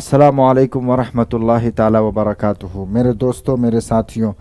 अस्सलामु अलैकुम वरहमतुल्लाहि ताला वबरकातुहू। मेरे दोस्तों, मेरे साथियों,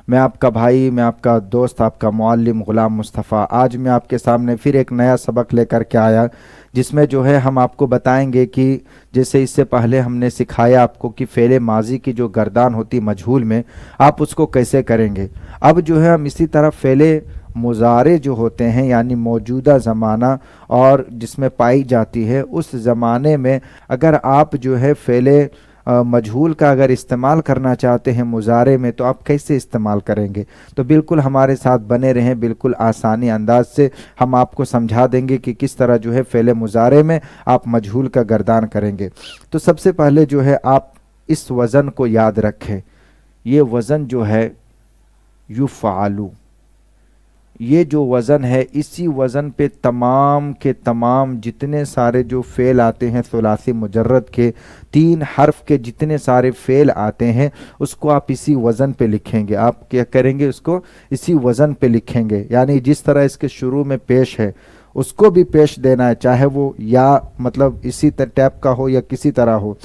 मैं आपका भाई, मैं आपका दोस्त, आपका मुअल्लिम ग़ुलाम मुस्तफ़ा आज मैं आपके सामने फिर एक नया सबक लेकर के आया, जिसमें जो है हम आपको बताएंगे कि जैसे इससे पहले हमने सिखाया आपको कि फ़ेले माजी की जो गर्दान होती मजहूल में, आप उसको कैसे करेंगे। अब जो है हम इसी तरह फ़ेले मुज़ारे जो होते हैं यानी मौजूदा ज़माना और जिसमें पाई जाती है, उस ज़माने में अगर आप जो है फ़ेले मजहूल का अगर इस्तेमाल करना चाहते हैं मुज़ारे में, तो आप कैसे इस्तेमाल करेंगे। तो बिल्कुल हमारे साथ बने रहें, बिल्कुल आसानी अंदाज से हम आपको समझा देंगे कि किस तरह जो है फ़ेले मुज़ारे में आप मजहूल का गर्दान करेंगे। तो सबसे पहले जो है आप इस वज़न को याद रखें। ये वज़न जो है युफ़अलु, ये जो वज़न है, इसी वज़न पे तमाम के तमाम जितने सारे जो फ़ेल आते हैं सुलासी मुजर्रद के 3 हर्फ के जितने सारे फ़ेल आते हैं, उसको आप इसी वज़न पे लिखेंगे। आप क्या करेंगे, उसको इसी वज़न पे लिखेंगे। यानी जिस तरह इसके शुरू में पेश है उसको भी पेश देना है, चाहे वो या मतलब इसी टाइप का हो या किसी तरह हो।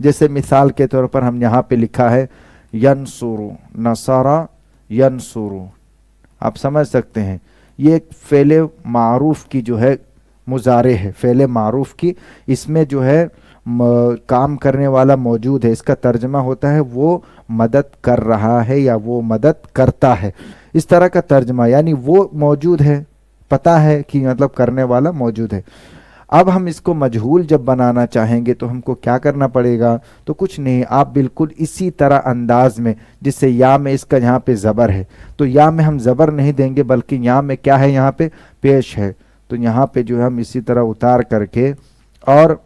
जैसे मिसाल के तौर पर हम यहाँ पे लिखा है यनसुरु, नसरा यनसुरु, आप समझ सकते हैं। ये एक फ़ेले मारूफ की जो है मुज़ारे है, फ़ेले मारूफ की, इसमें जो है काम करने वाला मौजूद है। इसका तर्जमा होता है वो मदद कर रहा है या वो मदद करता है, इस तरह का तर्जमा। यानी वो मौजूद है, पता है कि मतलब करने वाला मौजूद है। अब हम इसको मजहूल जब बनाना चाहेंगे तो हमको क्या करना पड़ेगा। तो कुछ नहीं, आप बिल्कुल इसी तरह अंदाज में, जिससे या में इसका यहाँ पे ज़बर है, तो या में हम ज़बर नहीं देंगे, बल्कि यहाँ में क्या है, यहाँ पे पेश है। तो यहाँ पे जो है हम इसी तरह उतार करके और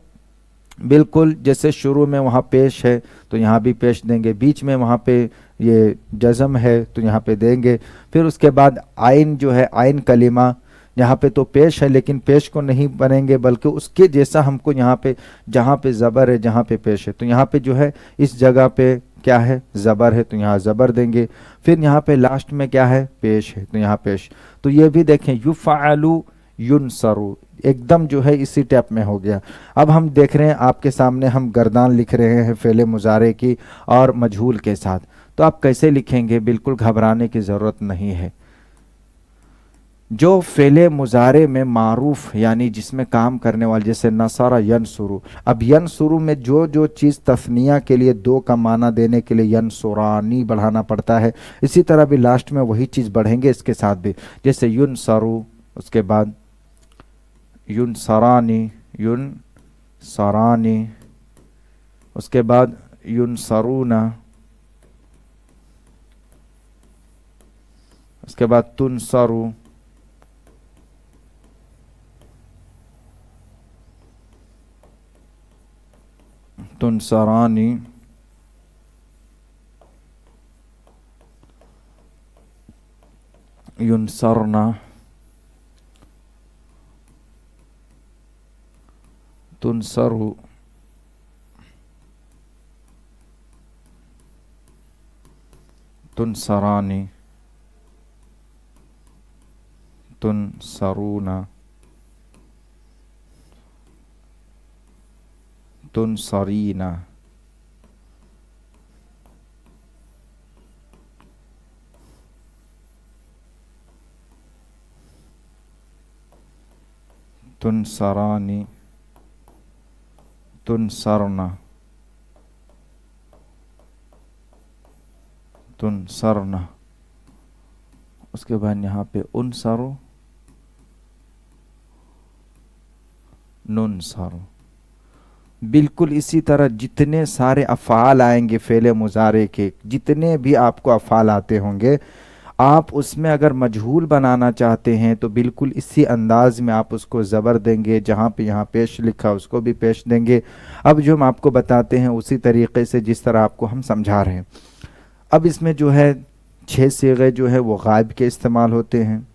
बिल्कुल जैसे शुरू में वहाँ पेश है तो यहाँ भी पेश देंगे, बीच में वहाँ पे ये जज़म है तो यहाँ पे देंगे। फिर उसके बाद आइन जो है, आइन कलिमा, यहाँ पे तो पेश है लेकिन पेश को नहीं बनेंगे, बल्कि उसके जैसा हमको यहाँ पे, जहाँ पे ज़बर है, जहाँ पे पेश है, तो यहाँ पे जो है इस जगह पे क्या है, ज़बर है, तो यहाँ ज़बर देंगे। फिर यहाँ पे लास्ट में क्या है, पेश है, तो यहाँ पेश। तो ये भी देखें, युफ़अलु युनसरु, एकदम जो है इसी टाइप में हो गया। अब हम देख रहे हैं आपके सामने हम गर्दान लिख रहे हैं फ़ेले मुज़ारे की और मजहूल के साथ। तो आप कैसे लिखेंगे, बिल्कुल घबराने की ज़रूरत नहीं है। जो फ़ेले मुज़ारे में मारूफ यानी जिसमें काम करने वाले, जैसे नसरा यनसुरु, अब यनसुरु में जो जो चीज़ तस्निया के लिए 2 का माना देने के लिए यनसुरानी बढ़ाना पड़ता है, इसी तरह भी लास्ट में वही चीज़ बढ़ेंगे इसके साथ भी। जैसे युनसरु, उसके बाद युनसरानी, युनसरानी, उसके बाद युनसरूना, उसके बाद तुनसरु, तुनसरानी, युनसरना, तुनसरु, तुनसरानी, तुनसरूना, तुनसरीना, तुनसरानी, तुनसरना, तुनसरना। उसके बाद यहाँ पे उनसरु, नुनसरु। बिल्कुल इसी तरह जितने सारे अफ़आल आएंगे फ़ेले मुज़ारे के, जितने भी आपको अफ़आल आते होंगे, आप उसमें अगर मजहूल बनाना चाहते हैं तो बिल्कुल इसी अंदाज में आप उसको ज़बर देंगे, जहाँ पे यहाँ पेश लिखा उसको भी पेश देंगे। अब जो हम आपको बताते हैं उसी तरीक़े से जिस तरह आपको हम समझा रहे हैं। अब इसमें जो है 6 सीग़े जो है वो गायब के इस्तेमाल होते हैं,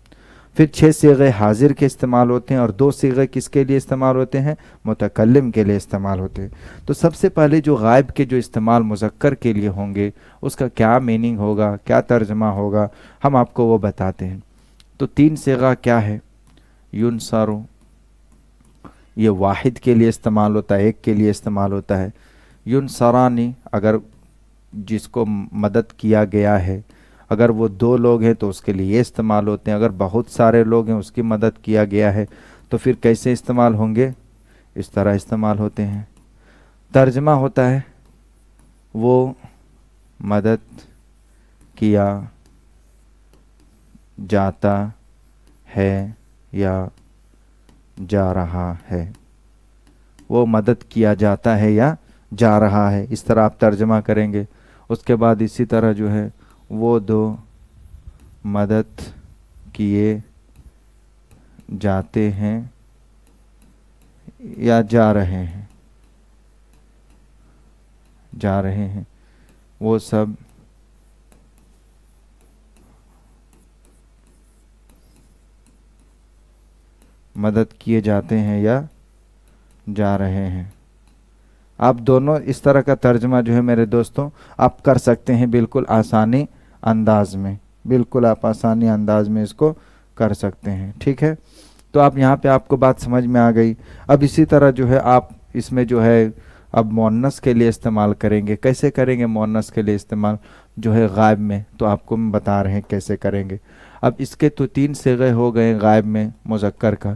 फिर 6 सीग़े हाजिर के इस्तेमाल होते हैं, और 2 सीग़े किसके लिए इस्तेमाल होते हैं, मुतकल्लिम के लिए इस्तेमाल होते हैं। तो सबसे पहले जो गायब के जो इस्तेमाल मुज़क्कर के लिए होंगे, उसका क्या मीनिंग होगा, क्या तर्जमा होगा, हम आपको वो बताते हैं। तो 3 सीग़ा क्या है, युनसरु, ये वाहिद के लिए इस्तेमाल होता है, एक के लिए इस्तेमाल होता है। युनसरानी अगर जिसको मदद किया गया है, अगर वो 2 लोग हैं तो उसके लिए ये इस्तेमाल होते हैं। अगर बहुत सारे लोग हैं उसकी मदद किया गया है तो फिर कैसे इस्तेमाल होंगे, इस तरह इस्तेमाल होते हैं। तर्जमा होता है वो मदद किया जाता है या जा रहा है, वो मदद किया जाता है या जा रहा है, इस तरह आप तर्जमा करेंगे। उसके बाद इसी तरह जो है वो 2 मदद किए जाते हैं या जा रहे हैं, वो सब मदद किए जाते हैं या जा रहे हैं। आप दोनों इस तरह का तर्जमा जो है मेरे दोस्तों आप कर सकते हैं बिल्कुल आसानी अंदाज में, बिल्कुल आप आसानी अंदाज में इसको कर सकते हैं। ठीक है, तो आप यहाँ पे आपको बात समझ में आ गई। अब इसी तरह जो है आप इसमें जो है अब मुअन्नस के लिए इस्तेमाल करेंगे। कैसे करेंगे मुअन्नस के लिए इस्तेमाल जो है गायब में, तो आपको हम बता रहे हैं कैसे करेंगे। अब इसके तो 3 सिगे हो गए गायब में मुज़क्कर का।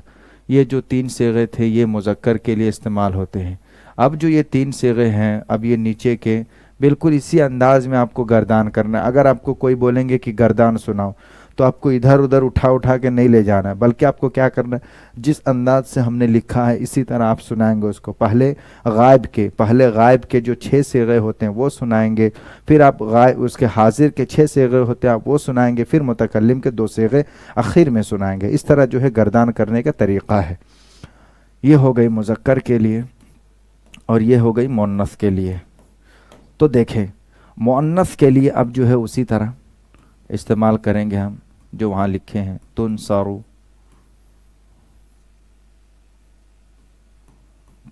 ये जो 3 सिगे थे ये मुज़क्कर के लिए इस्तेमाल होते हैं। अब जो ये 3 सिगे हैं, अब ये नीचे के बिल्कुल इसी अंदाज में आपको गर्दान करना है। अगर आपको कोई बोलेंगे कि गर्दान सुनाओ तो आपको इधर उधर उठा के नहीं ले जाना है, बल्कि आपको क्या करना है, जिस अंदाज से हमने लिखा है इसी तरह आप सुनाएंगे उसको। पहले गायब के जो 6 सिगे होते हैं वो सुनाएंगे, फिर आप उसके हाजिर के 6 सिगे होते हैं आप वो सुनाएंगे, फिर मुतकल्लिम के 2 सिगे आखिर में सुनाएंगे। इस तरह जो है गर्दान करने का तरीक़ा है। ये हो गई मुज़क्कर के लिए और ये हो गई मुअन्नस के लिए। तो देखें मुअन्नस के लिए अब जो है उसी तरह इस्तेमाल करेंगे हम जो वहाँ लिखे हैं, तुनसरू,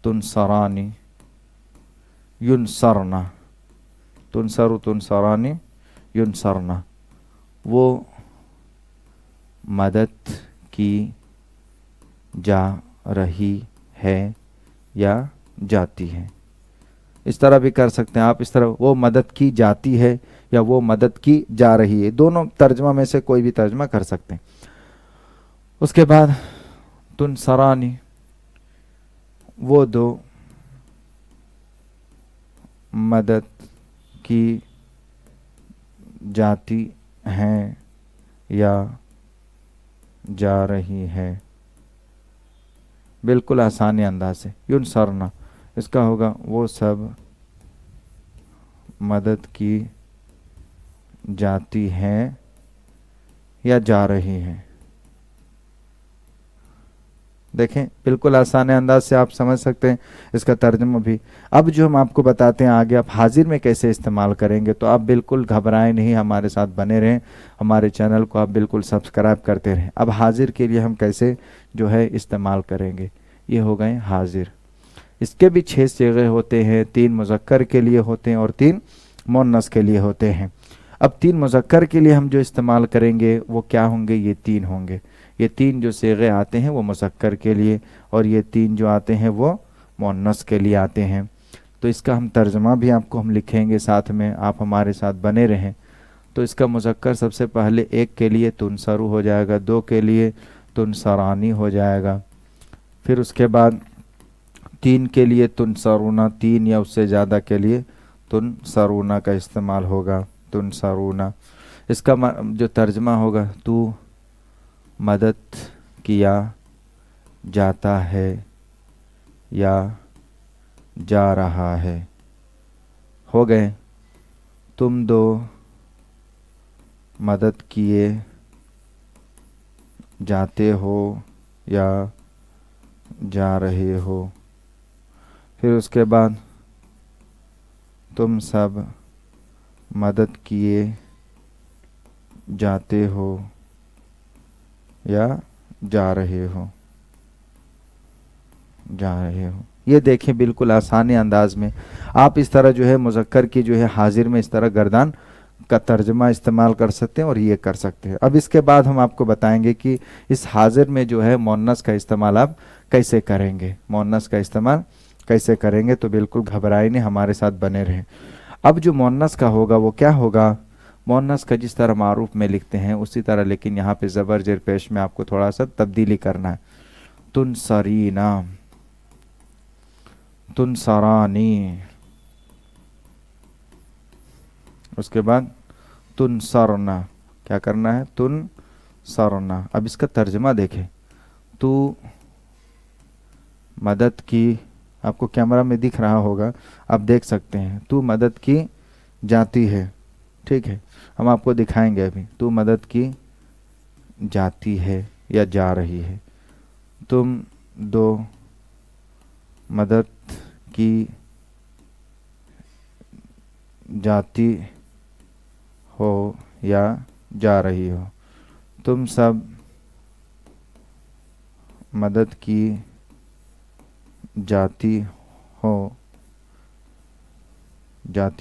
तुनसरानी, युनसरना, तुनसरू, तुनसरानी, युनसरना, वो मदद की जा रही है या जाती है। इस तरह भी कर सकते हैं आप, इस तरह वो मदद की जाती है या वो मदद की जा रही है, दोनों तर्जमा में से कोई भी तर्जमा कर सकते हैं। उसके बाद तुनसरानी, वो 2 मदद की जाती हैं या जा रही है, बिल्कुल आसानी अंदाज से। युनसरना इसका होगा वो सब मदद की जाती हैं या जा रही हैं। देखें बिल्कुल आसान अंदाज से आप समझ सकते हैं इसका तर्जुमा भी। अब जो हम आपको बताते हैं आगे आप हाजिर में कैसे इस्तेमाल करेंगे, तो आप बिल्कुल घबराएं नहीं, हमारे साथ बने रहें, हमारे चैनल को आप बिल्कुल सब्सक्राइब करते रहें। अब हाजिर के लिए हम कैसे जो है इस्तेमाल करेंगे, ये हो गए हाजिर। इसके भी 6 सिगे होते हैं, 3 मुज़क्कर के लिए होते हैं और 3 मुअन्नस के लिए होते हैं। अब 3 मुज़क्कर के लिए हम जो इस्तेमाल करेंगे वो क्या होंगे, ये 3 होंगे। ये 3 जो सिगे आते हैं वो मुज़क्कर के लिए और ये 3 जो आते हैं वो मुअन्नस के लिए आते हैं। तो इसका हम तर्जुमा भी आपको हम लिखेंगे साथ में, आप हमारे साथ बने रहें। तो इसका मुज़क्कर सबसे पहले 1 के लिए तुनसरू हो जाएगा, 2 के लिए तुनसरानी हो जाएगा, फिर उसके बाद 3 के लिए तुनसरूना, 3 या उससे ज़्यादा के लिए तुनसरूना का इस्तेमाल होगा, तुनसरूना। इसका जो तर्जुमा होगा, तू मदद किया जाता है या जा रहा है। हो गए, तुम 2 मदद किए जाते हो या जा रहे हो। फिर उसके बाद तुम सब मदद किए जाते हो या जा रहे हो, जा रहे हो। ये देखें बिल्कुल आसानी अंदाज में आप इस तरह जो है मुज़क्कर की जो है हाजिर में इस तरह गर्दान का तर्जुमा इस्तेमाल कर सकते हैं और ये कर सकते हैं। अब इसके बाद हम आपको बताएंगे कि इस हाजिर में जो है मुअन्नस का इस्तेमाल आप कैसे करेंगे, मुअन्नस का इस्तेमाल कैसे करेंगे, तो बिल्कुल घबराए नहीं, हमारे साथ बने रहें। अब जो मुअन्नस का होगा वो क्या होगा, मुअन्नस का जिस तरह मारूफ में लिखते हैं उसी तरह, लेकिन यहाँ पे ज़बर जेर पेश में आपको थोड़ा सा तब्दीली करना है। तुनसरीना, तुनसरानी, उसके बाद तुनसरना, क्या करना है, तुनसरना। अब इसका तर्जमा देखें, तू मदद की, आपको कैमरा में दिख रहा होगा, आप देख सकते हैं, तू मदद की जाती है, ठीक है, हम आपको दिखाएंगे अभी। तू मदद की जाती है या जा रही है, तुम दो मदद की जाती हो या जा रही हो, तुम सब मदद की जाती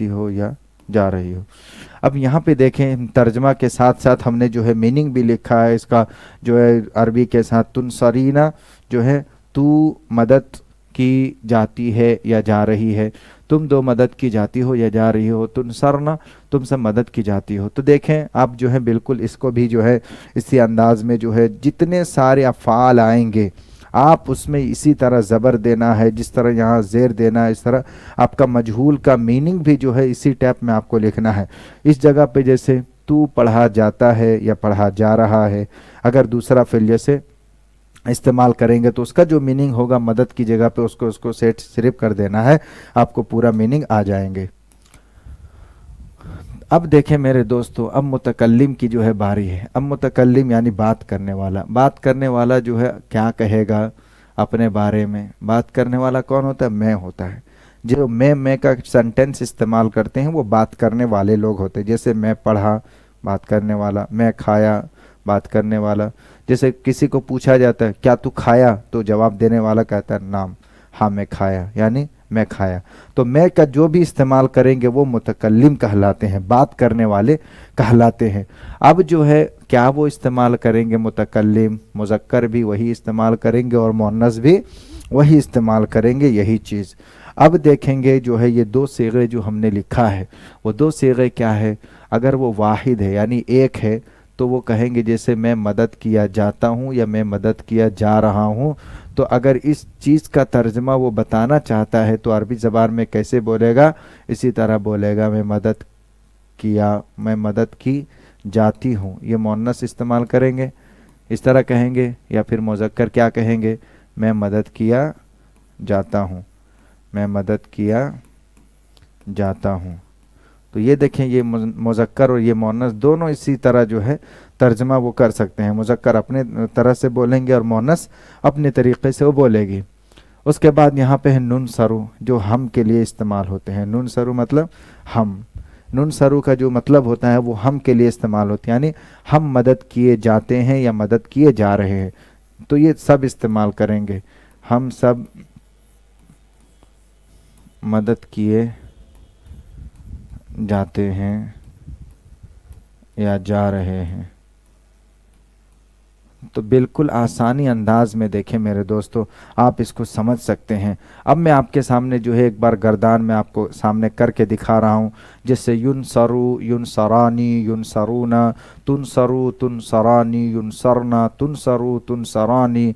हो या जा रही हो। अब यहाँ पे देखें, तर्जमा के साथ साथ हमने जो है मीनिंग भी लिखा है इसका, जो है अरबी के साथ। तुनसरीना जो है तू मदद की जाती है या जा रही है, तुम दो मदद की जाती हो या जा रही हो, तुनसरना तुम सब मदद की जाती हो। तो देखें आप जो है बिल्कुल इसको भी जो है इसी अंदाज में जो है जितने सारे अफ़आल आएंगे आप उसमें इसी तरह ज़बर देना है, जिस तरह यहाँ ज़ेर देना है, इस तरह आपका मजहूल का मीनिंग भी जो है इसी टाइप में आपको लिखना है। इस जगह पे जैसे तू पढ़ा जाता है या पढ़ा जा रहा है, अगर दूसरा फ़िल जैसे इस्तेमाल करेंगे तो उसका जो मीनिंग होगा मदद की जगह पे उसको सेट सिर्फ कर देना है, आपको पूरा मीनिंग आ जाएंगे। अब देखें मेरे दोस्तों, अब मुतकल्लिम की जो है बारी है। अब मुतकल्लिम यानी बात करने वाला, बात करने वाला जो है क्या कहेगा अपने बारे में। बात करने वाला कौन होता है, मैं होता है। जो मैं का सेंटेंस इस्तेमाल करते हैं वो बात करने वाले लोग होते हैं। जैसे मैं पढ़ा, बात करने वाला, मैं खाया, बात करने वाला। जैसे किसी को पूछा जाता है क्या तू खाया, तो जवाब देने वाला कहता है नाम, हाँ मैं खाया, यानी मैं खाया। तो मैं का जो भी इस्तेमाल करेंगे वो मुतकल्लिम कहलाते हैं, बात करने वाले कहलाते हैं। अब जो है क्या वो इस्तेमाल करेंगे मुतकल्लिम, मुज़क्कर भी वही इस्तेमाल करेंगे और मुअन्नस भी वही इस्तेमाल करेंगे, यही चीज़। अब देखेंगे जो है ये दो सीगे जो हमने लिखा है वो दो सीगे क्या है, अगर वो वाहिद है यानी एक है तो वो कहेंगे जैसे मैं मदद किया जाता हूँ या मैं मदद किया जा रहा हूँ। तो अगर इस चीज़ का तर्जमा वो बताना चाहता है तो अरबी ज़बान में कैसे बोलेगा, इसी तरह बोलेगा मैं मदद किया, मैं मदद की जाती हूँ। ये मुअन्नस इस्तेमाल करेंगे, इस तरह कहेंगे। या फिर मुज़क्कर क्या कहेंगे, मैं मदद किया जाता हूँ, मैं मदद किया जाता हूँ। तो ये देखें, ये मुज़क्कर और ये मुअन्नस दोनों इसी तरह जो है तर्जमा वो कर सकते हैं। मुज़क्कर अपने तरह से बोलेंगे और मुअन्नस अपने तरीक़े से वो बोलेगी। उसके बाद यहाँ पे है नुन सरू, जो हम के लिए इस्तेमाल होते हैं। नुन सरू मतलब हम, नुन सरू का जो मतलब होता है वो हम के लिए इस्तेमाल होते हैं, यानी हम मदद किए जाते हैं या मदद किए जा रहे हैं। तो ये सब इस्तेमाल करेंगे, हम सब मदद किए जाते हैं या जा रहे हैं। तो बिल्कुल आसानी अंदाज में देखें मेरे दोस्तों, आप इसको समझ सकते हैं। अब मैं आपके सामने जो है एक बार गर्दान में आपको सामने करके दिखा रहा हूँ। जैसे युन सरू, युन सरानी, युन सरूना, तुन सरू, तुन सरानी, युन सरना, तुन सरू, तुन सरानी,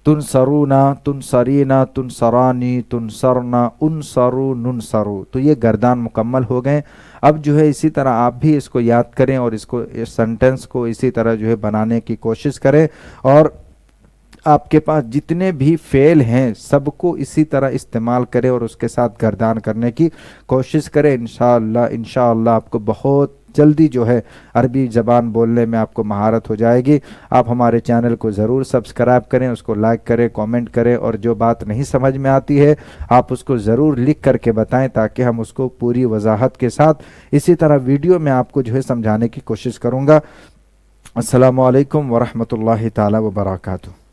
तुन सरूना, तुन सरीना, तुन सरानी, तुन सरना, उन सरू, नुन सरू। तो ये गर्दान मुकम्मल हो गए। अब जो है इसी तरह आप भी इसको याद करें और इसको, इस सेंटेंस को इसी तरह जो है बनाने की कोशिश करें। और आपके पास जितने भी फेल हैं सबको इसी तरह इस्तेमाल करें और उसके साथ गर्दान करने की कोशिश करें। इंशाअल्लाह आपको बहुत जल्दी जो है अरबी ज़बान बोलने में आपको महारत हो जाएगी। आप हमारे चैनल को ज़रूर सब्सक्राइब करें, उसको लाइक करें, कमेंट करें, और जो बात नहीं समझ में आती है आप उसको ज़रूर लिख करके बताएं ताकि हम उसको पूरी वजाहत के साथ इसी तरह वीडियो में आपको जो है समझाने की कोशिश करूँगा। अस्सलामु अलैकुम वरहमतुल्लाहि ताला व बरकातुहू।